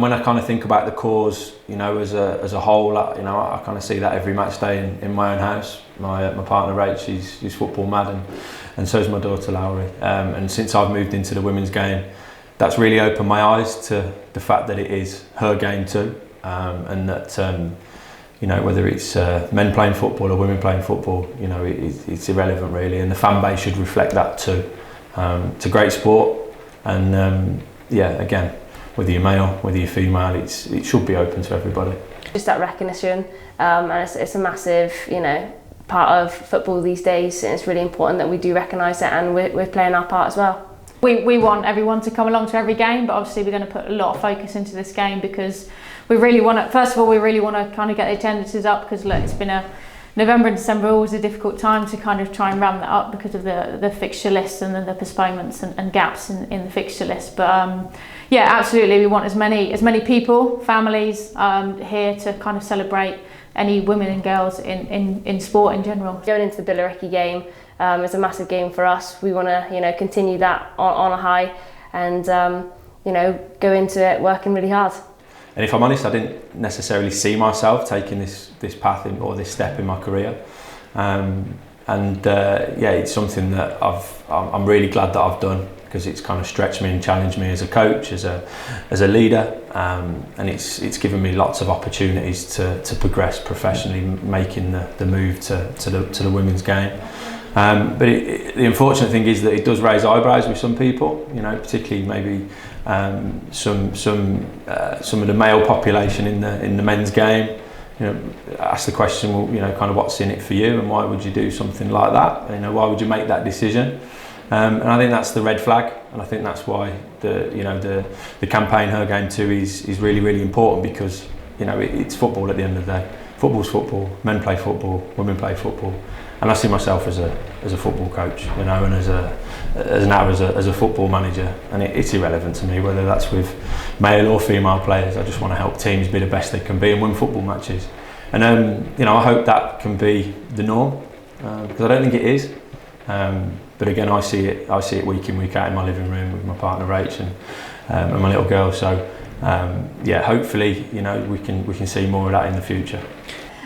when I kind of think about the cause, you know, as a whole, you know, I kind of see that every match day in my own house. My partner Rach, she's football mad, and so is my daughter Lowry. And since I've moved into the women's game, that's really opened my eyes to the fact that it is her game too, and that you know, whether it's men playing football or women playing football, you know, it's irrelevant really, and the fan base should reflect that too. It's a great sport, and yeah, again, whether you're male, whether you're female, it should be open to everybody. Just that recognition, and it's a massive, you know, part of football these days, and it's really important that we do recognise it, and we're playing our part as well. We want everyone to come along to every game, but obviously we're going to put a lot of focus into this game because we really want to, first of all, we really want to kind of get the attendances up, because look, it's been November and December always a difficult time to kind of try and ramp that up because of the fixture list and then the postponements and gaps in the fixture list. But yeah, absolutely, we want as many people, families here to kind of celebrate any women and girls in sport in general. Going into the Billericay game is a massive game for us. We want to, you know, continue that on a high, and you know, go into it working really hard. And if I'm honest, I didn't necessarily see myself taking this path or this step in my career. Yeah, it's something that I'm really glad that I've done, because it's kind of stretched me and challenged me as a coach, as a leader, and it's given me lots of opportunities to progress professionally, making the move to the women's game. But the unfortunate thing is that it does raise eyebrows with some people, you know, particularly maybe some of the male population in the men's game. You know, ask the question, well, you know, kind of what's in it for you, and why would you do something like that? You know, why would you make that decision? And I think that's the red flag, and I think that's why the campaign Her Game Too is really, really important, because, you know, it's football at the end of the day. Football's football. Men play football. Women play football. And I see myself as a football coach, you know, and as a football manager, and it's irrelevant to me whether that's with male or female players. I just want to help teams be the best they can be and win football matches. And you know, I hope that can be the norm, because I don't think it is. But again, I see it week in, week out in my living room with my partner Rach and my little girl. So yeah, hopefully, you know, we can see more of that in the future.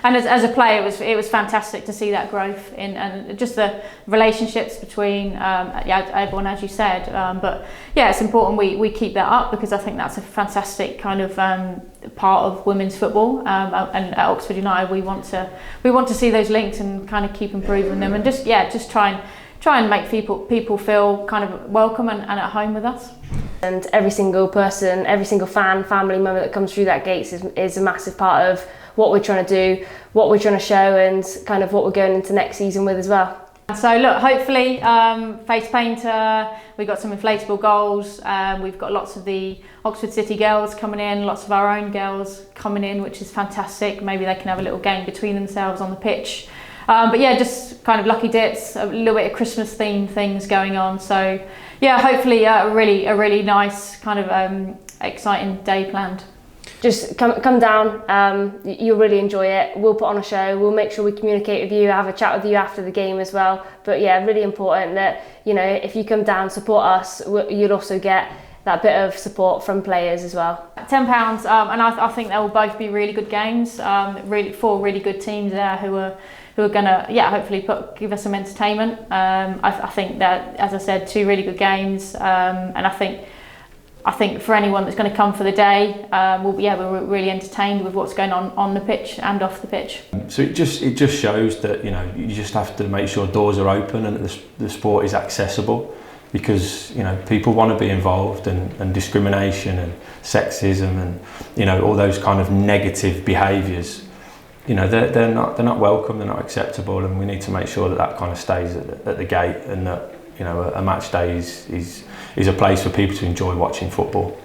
And as a player, it was fantastic to see that growth and just the relationships between everyone, as you said. But yeah, it's important we keep that up, because I think that's a fantastic kind of part of women's football. And at Oxford United, we want to see those links and kind of keep improving them, and just try and make people feel kind of welcome and at home with us. And every single person, every single fan, family member that comes through that gates is a massive part of what we're trying to do, what we're trying to show, and kind of what we're going into next season with as well. So look, hopefully face painter, we've got some inflatable goals, we've got lots of the Oxford City girls coming in, lots of our own girls coming in, which is fantastic. Maybe they can have a little game between themselves on the pitch. But yeah, just kind of lucky dips, a little bit of Christmas themed things going on. So yeah, hopefully a really nice kind of exciting day planned. Just come down, you'll really enjoy it. We'll put on a show, we'll make sure we communicate with you, have a chat with you after the game as well. But yeah, really important that, you know, if you come down, support us, you'll also get that bit of support from players as well. £10, and I think they will both be really good games, four really good teams there who are going to, hopefully give us some entertainment. I think that, as I said, two really good games, and I think for anyone that's going to come for the day, we're really entertained with what's going on the pitch and off the pitch. So it just shows that, you know, you just have to make sure doors are open and that the sport is accessible, because, you know, people want to be involved, and discrimination and sexism and, you know, all those kind of negative behaviours, you know, they're not welcome, they're not acceptable, and we need to make sure that kind of stays at the gate, and that, you know, a match day is a place for people to enjoy watching football.